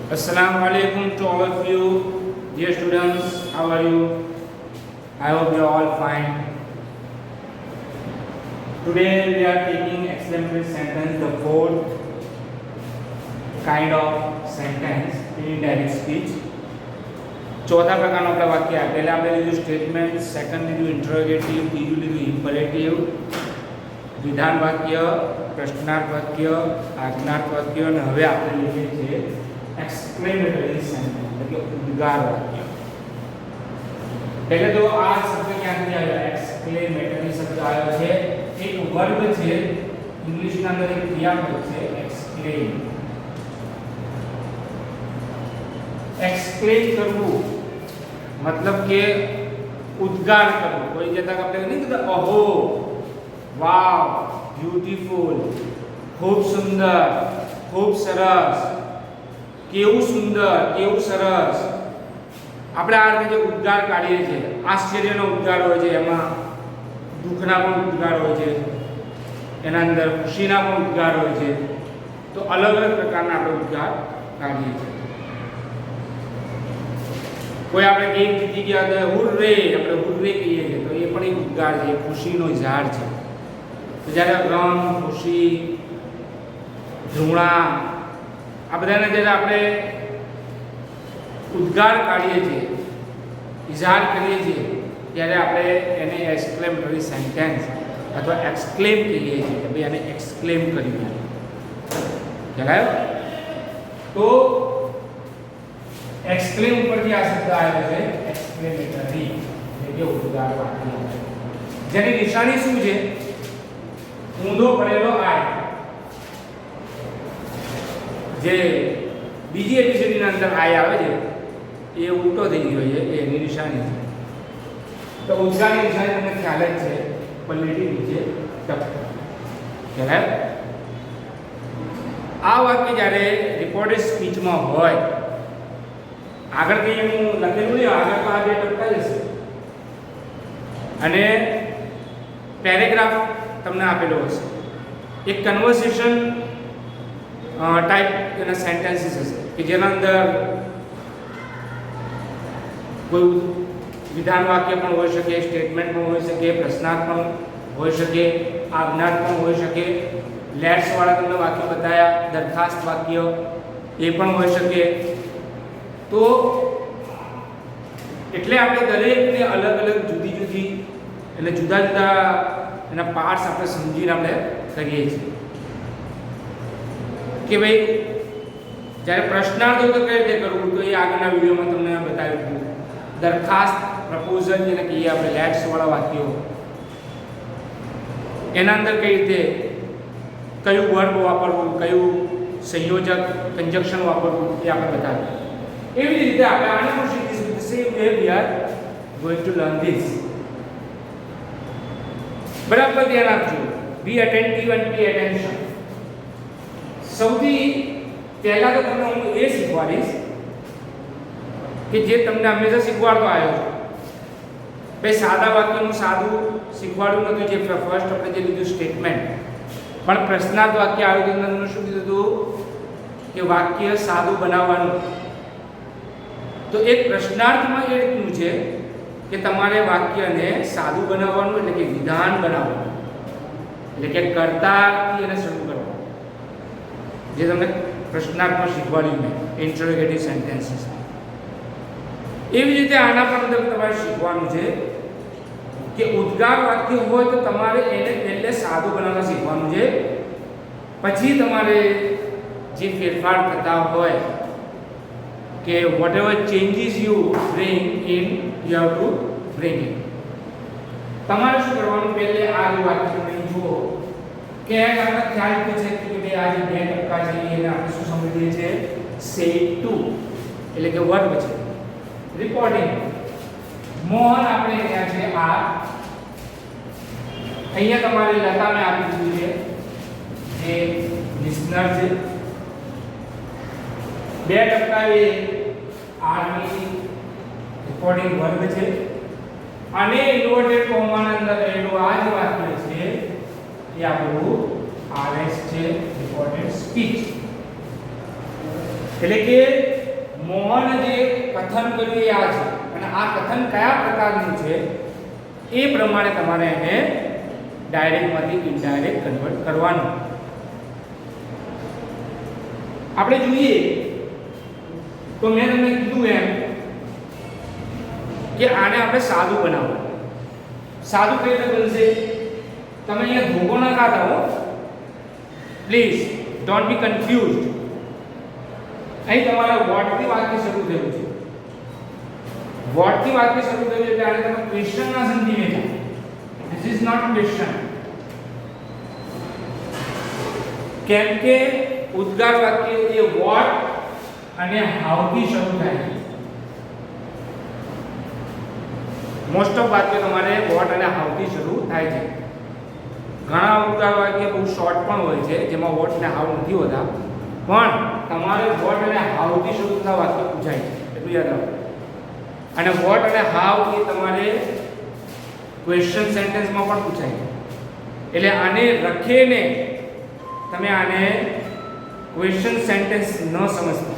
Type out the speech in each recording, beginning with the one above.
Assalamu alaikum to all of you, dear students. How are you? I hope you are all fine. Today we are taking exclamatory sentence, the fourth kind of sentence in indirect speech. चौथा प्रकारનો આપણે વાક્ય પહેલા આપણે લીધું statement, second લીધું interrogative, ત્રીજું લીધું imperative, વિધાન વાક્ય, પ્રશ્નાર્થ વાક્ય, આજ્ઞાર્થ વાક્ય અને હવે આપણે લઈએ છીએ એક્સક્લેમેટરી સેન્ટેન્સ એટલે કે ઉદ્ગાર વાક્ય. પહેલે તો આ શબ્દ ક્યાંથી આવ્યો? એક્સક્લેમેટરી શબ્દ આવ્યો છે, એક વર્બ છે, ઇંગ્લિશના અંદર એક ક્રિયાપદ છે એક્સક્લેમ. એક્સક્લેમ કરવું मतलब કે ઉદ્ગાર કરવો. કોઈ જતા આપણે નહીં કહેતા ઓહો, વાવ, બ્યુટીફુલ, ખૂબ સુંદર, ખૂબ સરસ, કેવું સુંદર, કેવું સરસ. આપણે આ રીતે જે ઉદ્ગાર કાઢીએ છીએ, આશ્ચર્યનો ઉદ્ગાર હોય છે, એમાં દુઃખના પણ ઉદ્ગાર હોય છે, એના અંદર ખુશીના પણ ઉદ્ગાર હોય છે. તો અલગ અલગ પ્રકારના આપણે ઉદ્ગાર કાઢીએ છીએ. કોઈ આપણે ગેમ જીતી ગયા તો હુર્રે, આપણે હુર્રે કહીએ છીએ, તો એ પણ એક ઉદ્ગાર છે, ખુશીનો ઇઝહાર છે. તો જ્યારે ગમ, ખુશી, ધૃણા, આ બધાને જ્યારે આપણે ઉદ્ગાર કાઢીએ છીએ, ઇઝહાર કરીએ છીએ, ત્યારે આપણે એને એક્સક્લેમેટરી સેન્ટેન્સ અથવા એક્સક્લેમ કહીએ છીએ કે ભાઈ એને એક્સક્લેમ કર્યું. ખ્યાલ આવ્યો? તો એક્સક્લેમ ઉપરથી આ શબ્દ આવ્યો છે એક્સક્લેમેટરી એટલે કે ઉદ્ગાર વાક્ય. જેની નિશાની શું છે? ઊંધો પડેલો આય, જે બીજી એબીસીડી અંદર આય આવે છે એ ઉલટો થઈ ગયો છે, એની નિશાની છે. તો ઉદ્ગારની નિશાની તમને ખ્યાલ જ છે, પલ્લેટી નીચે ટપકો. ખ્યાલ? આ વાક્ય જ્યારે રિપોર્ટેડ સ્પીચમાં હોય, આગળ કંઈ હું લખેલું નહીં, આગળ તો આ બે ટપકા જશે અને પેરેગ્રાફ તમને આપેલો હશે. એક કન્વર્સેશન ટાઈપ એના સેન્ટેન્સીસ હશે કે જેના અંદર કોઈ વિધાન વાક્ય પણ હોઈ શકે, સ્ટેટમેન્ટ પણ હોઈ શકે, પ્રશ્નાર્થ પણ હોઈ શકે, આજ્ઞાર્થ પણ હોઈ શકે, લેટ્સ વાળા તમને વાક્ય બતાવ્યા, દરખાસ્ત વાક્ય એ પણ હોઈ શકે. તો એટલે આપણે દરેકને અલગ અલગ જુદી જુદી એટલે જુદા જુદા એના પાર્ટ્સ આપણે સમજીને આપણે કરીએ છીએ કે ભાઈ જ્યારે પ્રશ્નાર્થ હોય તો કઈ રીતે કરવું, તો એ આગળના વિડીયોમાં તમને બતાવ્યું હતું. દરખાસ્ત, પ્રપોઝલ જેને કહીએ આપણે, લેટ્સ વાળા વાક્યો, એના અંદર કઈ રીતે કયું વર્બ વાપરવું, કયું સંયોજક કંજક્શન વાપરવું એ આપણે બતાવ્યું. એવી રીતે આપણે આને પણ શીખીશું. The same way we are going to learn this. બરાબર ધ્યાન આપજો. Be attentive and pay attention. સૌથી પહેલા તો તમને હું એ શીખવાડીશ કે જે તમને હંમેશા શીખવાડતો આવ્યો છું. ભાઈ સાદા વાક્યનું સાદું શીખવાડ્યું નતું, જે ફર્સ્ટ આપણે જે લીધું સ્ટેટમેન્ટ. પણ પ્રશ્નાર્થ વાક્ય આવ્યું તો તમને શું કીધું હતું કે વાક્ય સાદું બનાવવાનું. તો એક પ્રશ્નાર્થમાં એ રીતનું છે કે તમારે વાક્યને સાદું બનાવવાનું એટલે કે વિધાન બનાવવાનું, એટલે કે કર્તાથી એને શરૂ કરવાનું, જે તમને પ્રશ્નાર્થમાં શીખવાડ્યું મેં, ઇન્ટરોગેટિવ સેન્ટેન્સીસ. એવી રીતે આના પણ અંદર તમારે શીખવાનું છે કે ઉદ્ગાર વાક્ય હોય તો તમારે એને પહેલે સાદું બનાવતા શીખવાનું છે. પછી તમારે જે ફેરફાર થતા હોય કે whatever changes you bring in, you have to bring it. તમારે શું કરવાનું? પહેલે આ જે વાક્ય તમે જુઓ કે આપણે ખ્યાલ પૂછે કે ભાઈ આ જે બે ટપકા છે એને આપણે શું સમજીએ છીએ? સેડ ટુ એટલે કે વર્બ છે. રિપોર્ટિંગ, મોહન આપણે અહીંયા છે આ, અહીંયા તમારે લતાને આપી દીધું છે જે લિસનર છે. બે ટપકા એ આરની રિપોર્ટિંગ વર્બ છે અને ઇન્વર્ટેડ કોમાના અંદર રહેલું આ જ વાક્ય છે એ આપણું આરએસ છે, રિપોર્ટેડ સ્પીચ. એટલે કે મોહન જે કથન કર્યું એ આ છે અને આ કથન કયા પ્રકારનું છે એ પ્રમાણે તમારે એને ડાયરેક્ટમાંથી ઇનડાયરેક્ટ કન્વર્ટ કરવાનું. આપણે જોઈએ તો મેં તમને કીધું એમ કે આને આપણે સાદું બનાવવાનું. સાદું કઈ રીતે બનશે? તમે અહીંયા ધોકો ના કાઢો પ્લીઝ, ડોન્ટ બી કન્ફ્યુઝડ. અહીં તમારા વોટથી વાક્ય શરૂ થયું છે. વોટથી વાક્ય શરૂ થયું છે એટલે આને તમે ક્વેશ્ચન ના સમજી લેજો. This is not question. કેમ કે ઉદ્ગાર વાક્ય એ વોટ અને હાઉ થી શરૂ થાય છે. મોસ્ટ ઓફ વાક્ય તમારે વોટ અને હાઉ થી શરૂ થાય છે. ઘણા ઉદ્ગાર વાક્ય બહુ શોર્ટ પણ હોય છે જેમાં વોટ અને હાઉ નથી હોતા, પણ તમારે વોટ અને હાઉ થી શરૂ થતા વાક્ય પૂછાય છે એટલું યાદ રાખો. અને વોટ અને હાઉ એ તમારે ક્વેશ્ચન સેન્ટેન્સમાં પણ પૂછાય છે. એટલે આને રખીને તમે આને ક્વેશ્ચન સેન્ટેન્સ ન સમજતા.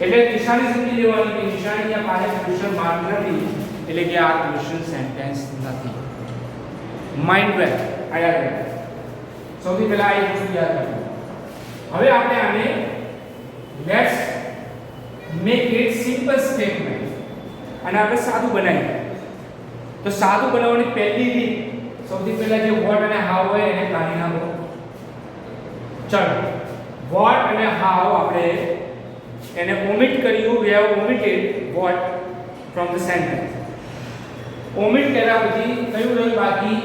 એટલે નિશાની સમજી લેવાની કે નિશાની આ પાસે ક્વેશ્ચન માર્ક નથી એટલે કે આ ક્વેશ્ચન સેન્ટેન્સ નથી. માઇન્ડ વેલ આ યાદ રાખો. સૌથી પહેલા આ વસ્તુ યાદ રાખો. હવે આપણે આને let's make it simple statement અને આપણે સાદું બનાવીએ. તો સાદું બનાવવાની પહેલી રીત સૌથી પહેલા જે વોટ અને હાઉ હોય એને કાઢી નાખો. ચલો વોટ અને હાઉ આપણે એને ઓમિટ કર્યું. We have omitted what from the sentence. Omit કર્યા પછી કયું રહ્યું બાકી?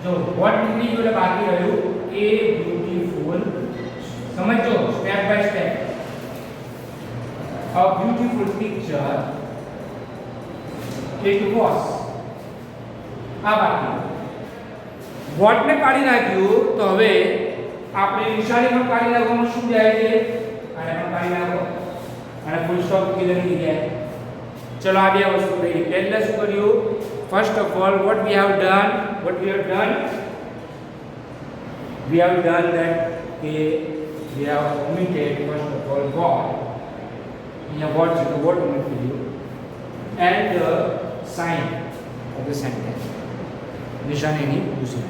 જો વોટ નીકળી ગયું એટલે બાકી રહ્યું એ બ્યુટીફુલ. સમજો step by step. A beautiful picture it was. આ બાકી. વોટ ને કાઢી નાખ્યું તો હવે આપણે નિશાની પણ કાઢી નાખવાનું. શું જાય છે? આને પણ કાઢી નાખો અને ફૂલ સ્ટોપ કીધું નથી ગયા. ચલો આ બે વસ્તુ રહી. પહેલા શું કર્યું? First of all what we have done we have done that we have omitted first of all what. અહીંયા what છે તો what omit કર્યું and the sign of the sentence. નિશાનીની પૂછી.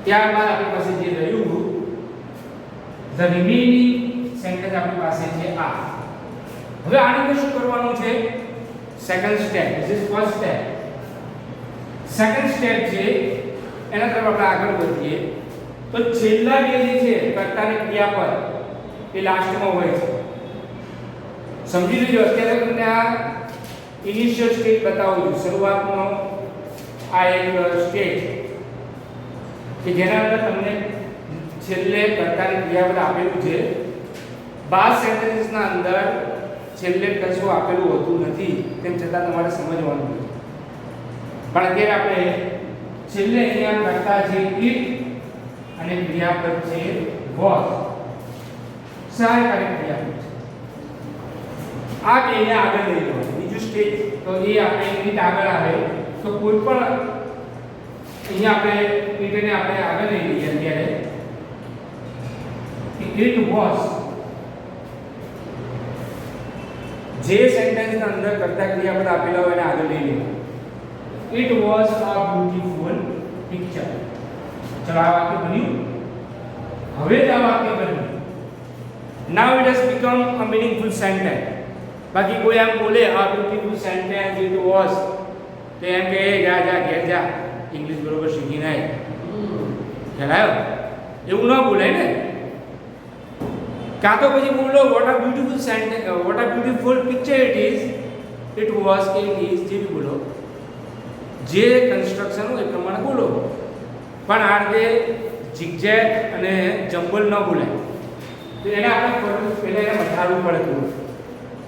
ત્યારબાદ આપણી પાસે જે રહ્યું the remaining sentence આપણી પાસે છે આ. હવે આની અંદર શું કરવાનું છે? Second step. This is first step. Second step છે એના તરફ આપણે આગળ વધીએ તો છેલ્લા બે જે છે કર્તાની ક્રિયાપદ એ લાસ્ટમાં હોય છે. સમજી લેજો. અત્યારે તમને આ ઇનિશિયલ સ્ટેજ બતાવું છું. શરૂઆતનો આ એક સ્ટેજ કે જેના અંદર તમને છેલ્લે કર્તાની ક્રિયાપદ આપેલું છે. 12 સેન્ટેન્સના અંદર છેલ્લે કશું આપેલું હોતું નથી, તેમ છતાં તમારે સમજવાનું છે. પણ અત્યારે આપણે છેલ્લે અહીંયા કર્તા છે ઇટ અને ક્રિયાપદ છે was. સહાયકારી ક્રિયાપદ છે. આ બેને આગળ લઈ જવાનું. બીજું સ્ટેજ તો એ આપણે ઇટ આગળ આવે તો કોઈ પણ અહીંયા આપણે ઇટને આપણે આગળ લઈ લઈએ. અત્યારે ઇટ was જે સેન્ટેન્સના અંદર કર્તા ક્રિયાપદ આપેલા હોય એને આગળ લઈ લેવાનું. It was a beautiful picture. ચલો આ વાક્ય બન્યું. હવે આ વાક્ય બન્યું. Now it has become a meaningful sentence. બાકી કોઈ એમ બોલે આ beautiful sentence it was તો એમ કે જા ઘેર જા ઇંગ્લિશ બરોબર શીખીને આય. ખ્યાલ આવ્યો? એવું ન બોલાય ને. કાં તો પછી બોલો what a beautiful sentence, what a beautiful picture it is, it was, it is, જે બી બોલો. જે કન્સ્ટ્રક્શન હોય એ પ્રમાણે બોલો. પણ આ રીતે ઝિગઝેગ અને જમ્બલ ન બોલાય. તો એને આપણે પહેલા એને મઠાડવું પડે થોડું.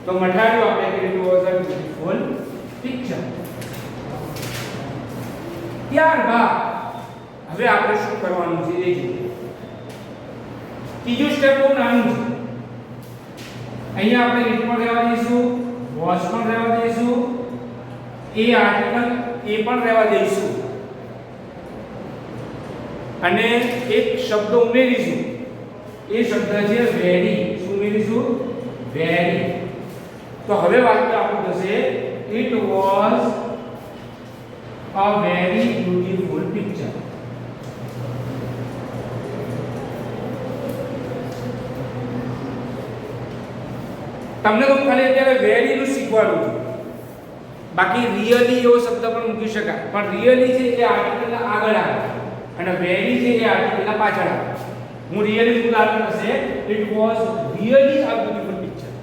તો મઠાડ્યું આપણે કે it was a beautiful picture. ત્યારબાદ હવે આપણે શું કરવાનું છે એ જોઈએ. ત્રીજું સ્ટેપ બહુ નાનું છે. અહીંયા આપણે it પણ રહેવા દઈશું, was પણ રહેવા દઈશું, એ આર્ટિકલ એ પણ રહેવા દઈશું અને એક શબ્દ ઉમેરીશું. એ શબ્દ છે વેરી. શું ઉમેરીશું? વેરી. તો હવે વાક્ય આપણું થશે it was a very beautiful picture. તમને તો ખાલી અત્યારે વેરી નું શીખવાડું છું, બાકી રિયલી એવો શબ્દ પણ મૂકી શકાય, પણ રિયલી છે એ આર્ટિકલના આગળ આવે અને વેરી છે એ આર્ટિકલના પાછળ આવે. હું રિયલી ઉદાહરણ હશે it was really a beautiful picture.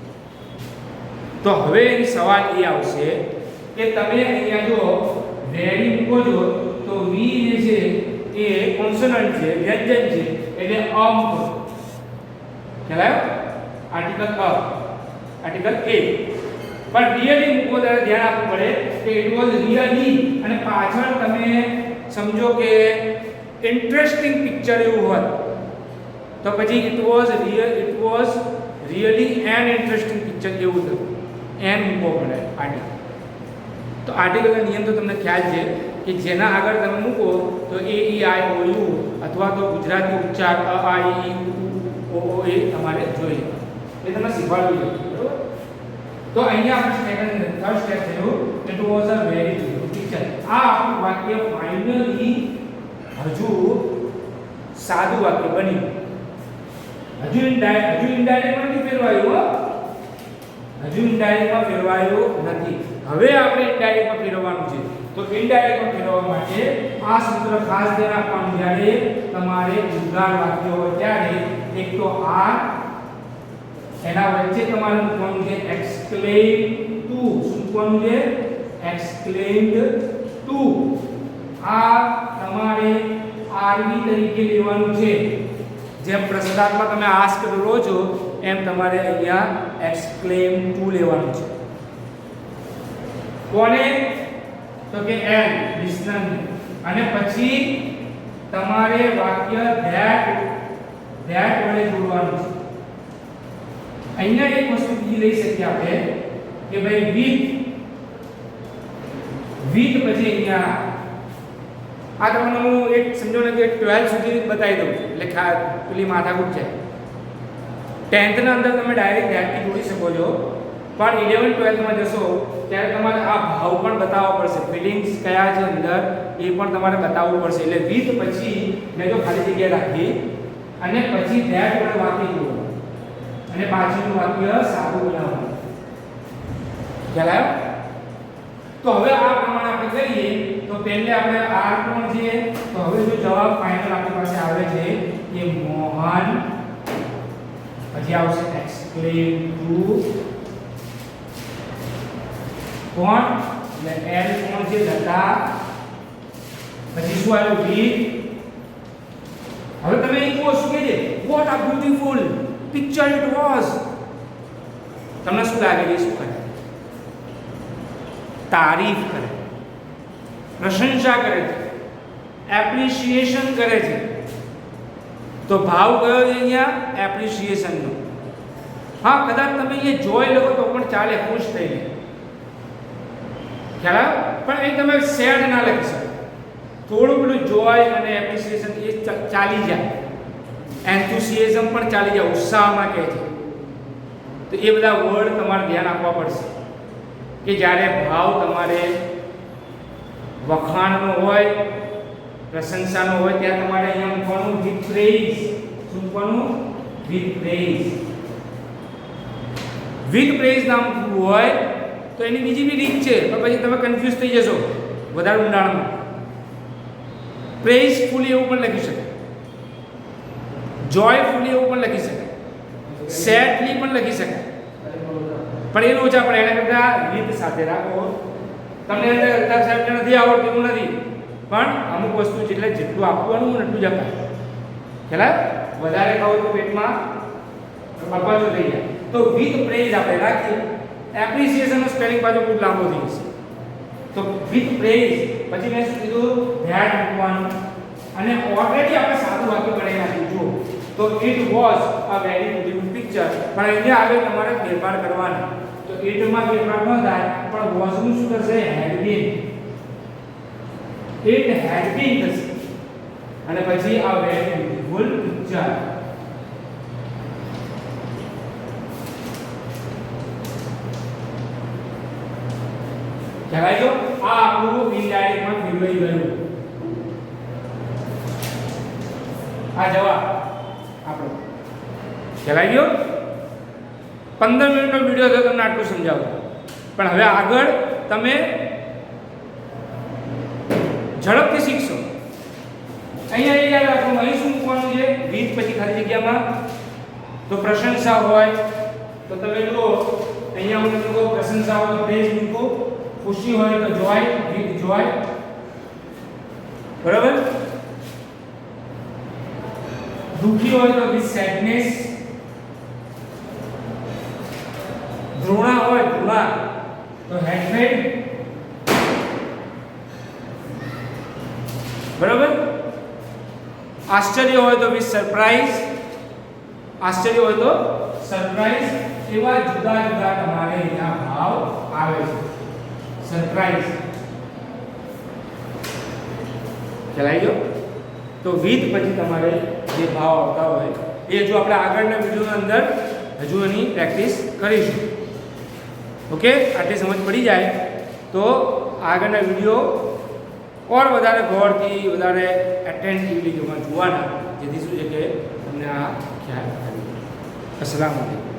તો હવે એની સવાલ એ આવશે કે તમે અહીંયા જો વેરી મૂકો છો તો વી જે છે એ કોન્સોનન્ટ છે, વ્યંજન છે, એટલે અ મૂકો. ખ્યાલ આવ્યો? આર્ટિકલ આર્ટિકલ એ. પણ રિયલી મૂકો ત્યારે ધ્યાન આપવું પડે કે ઇટ વોઝ રિયલી અને પાછળ તમે સમજો કે ઇન્ટરેસ્ટિંગ પિક્ચર એવું હોય તો પછી it was really an interesting picture એવું થયું. એન મૂકવો પડે આર્ટિકલ. તો આર્ટિકલના નિયમ તો તમને ખ્યાલ છે કે જેના આગળ તમે મૂકો તો એ ઈ આઈ ઓ યુ અથવા તો ગુજરાતી ઉચ્ચાર અ આ ઈ ઓ એ તમારે જોઈએ. એ તમે શીખવાડવું જોઈએ. બરોબર? તો અહીંયા આપણે થર્ડ સ્ટેપ થયું it was a very beautiful picture. આ આપણું વાક્ય ફાઇનલી હજુ સાદું વાક્ય બન્યું. હજુ ઇનડાયરેક્ટ નથી ફેરવાયું. હજુ ઇનડાયરેક્ટમાં ફેરવાયું નથી. હવે આપણે ઇનડાયરેક્ટમાં ફેરવવાનું છે. તો ઇનડાયરેક્ટમાં ફેરવવા માટે આ સૂત્ર ખાસ ધ્યાન આપવાનું, જ્યારે તમારે ઉદ્ગાર વાક્ય હોય ત્યારે એક તો આ એના વચ્ચે તમારે મૂકવાનું છે એક્સક્લેમ ટુ. શું મૂકવાનું છે? Exclaimed to. આ તમારે આરવી તરીકે લેવાનું છે. જેમ પ્રશ્નાર્થમાં તમે આસ્ક કરો છો એમ તમારે અહીંયા એક્સક્લેમ ટુ લેવાનું છે. કોને? તો કે એન લિસનર. અને પછી તમારે વાક્ય ધેટ વડે જોડવાનું છે. અહીંયા એક વસ્તુ બીજી લઈ શકીએ આપણે કે ભાઈ વિથ પછી અહીંયા આ તમને હું એક સમજો ને કે 12 સુધી બતાવી દઉં છું, એટલે પેલી માથાકૂટ છે. 10th ના અંદર તમે ડાયરેક્ટ ધ્યાનથી જોડી શકો છો, પણ 11 12 માં જશો ત્યારે તમારે આ ભાવ પણ બતાવવો પડશે, ફિલિંગ્સ કયા છે અંદર એ પણ તમારે બતાવવું પડશે. એટલે વિથ પછી મેં જો ખાલી જગ્યા રાખી અને પછી ધેટ વડે વાક્ય જોડો અને પાછળનું વાક્ય સાદું બનાવવાનું. ખ્યાલ આવ્યો? તો હવે આ પ્રમાણે આપણે કરીએ તો પહેલે આપણે આર કોણ છે, તો હવે જો જવાબ ફાઇનલ આપણી પાસે આવે છે કે મોહન, પછી આવશે એક્સક્લેમ ટુ કોણ, એટલે એલ કોણ છે લતા, પછી શું આવ્યું વિથ. હવે તમે એક શું કહે છે what a beautiful picture it was. તમને શું લાગે છે? શું કરે? તારીફ કરે, પ્રશંસા કરે છે, એપ્રિશિએશન કરે છે. તો ભાવ કયો છે અહીંયા? એપ્રિશિએશનનો. હા, કદાચ તમે અહીંયા જોઈ લો તો પણ ચાલે, ખુશ થઈને. ખ્યાલ આવ્યો? પણ એ તમે સેડ ના લખી શકો. થોડું પેલું જોય અને એપ્રિશિએશન એ ચાલી જાય, એન્થુસિયાઝમ પણ ચાલી જાય, ઉત્સાહમાં કહે છે. તો એ બધા વર્ડ તમારે ધ્યાન આપવા પડશે કે જ્યારે ભાવ તમારે વખાણનો હોય, પ્રશંસાનો હોય, ત્યાં તમારે અહીંયા મૂકવાનું વિથ પ્રેઇઝ. શું મૂકવાનું? With praise. વિથ પ્રેઇઝ નામ હોય તો એની બીજી બી રીત છે, પણ પછી તમે કન્ફ્યુઝ થઈ જશો વધારે ઊંડાણમાં. પ્રેઇઝફુલી એવું પણ લખી શકાય, જોયફુલી એવું પણ લખી શકાય, સેડલી પણ લખી શકાય, પણ એ ઓછા પડે. એના કરતાં રીત સાથે રાખો. તમને અંદર અર્થાક્ષર નથી આવડતું એવું નથી, પણ અમુક વસ્તુ જેટલું આપવાનું એટલું જ અપાય. ખ્યાલ? વધારે ખાવ તો પેટમાં અપચો થઈ જાય. તો વિથ પ્રેઇઝ આપણે રાખીએ. એપ્રિસિએશનનો સ્પેલિંગ પાછો ખૂબ લાંબો થઈ જશે. તો વિથ પ્રેઇઝ પછી મેં શું કીધું? ધેટ મૂકવાનું. અને ઓલરેડી આપણે સાદું વાક્ય બનાવી નાખ્યું. જો તો it was a very beautiful picture, પણ અહીંયા આગળ તમારે ફેરફાર કરવાનો. તો ઇટમાં ફેરફાર ન થાય, પણ વોઝનું શું થશે? હેડ બીન. ઇટ હેડ બીન થશે. અને પછી આ વેરી બ્યુટીફુલ પિક્ચર. ખ્યાલ આવ્યો? આ આપણું ઇનડાયરેક્ટમાં ફેરવાઈ ગયું. આ જવાબ આપણો. ખ્યાલ આવ્યો? 15 મિનિટનો વિડિયો તો તમને આટલું સમજાવું, પણ હવે આગળ તમે ઝડપથી શીખશો. અહીંયા યાદ રાખો, અહીં શું મૂકવાનું છે? વિથ પછી ખાલી જગ્યામાં તો પ્રશંસા હોય તો તમે જુઓ અહીંયા હું તમને કહું પ્રશંસા હોય તો પ્રેઝ મૂકો, ખુશી હોય તો જોય, વિથ જોય. બરાબર? દુખી હોય તો વિથ સેડનેસ, ધૃણા હોય ધૃણા તો હેટ્રેડ. બરાબર? આશ્ચર્ય હોય તો વિથ સરપ્રાઈઝ, આશ્ચર્ય હોય તો સરપ્રાઈઝ. એવા જુદા જુદા તમારે અહીંયા ભાવ આવે છે. સરપ્રાઈઝ ખ્યાલ ગયો? તો વિથ પછી તમારે જે ભાવ આવતા હોય એ જો આપણે આગળના વિડિયોની અંદર હજુ એની પ્રેક્ટિસ કરીશું. ઓકે, આટલી સમજ પડી જાય તો આગળના વિડિયો ઓર વધારે ગૌરથી વધારે એટેન્ટિવલી જોવાના, જેથી શું છે કે તમને આ ખ્યાલ આવે. અસલામ વાલેકુમ.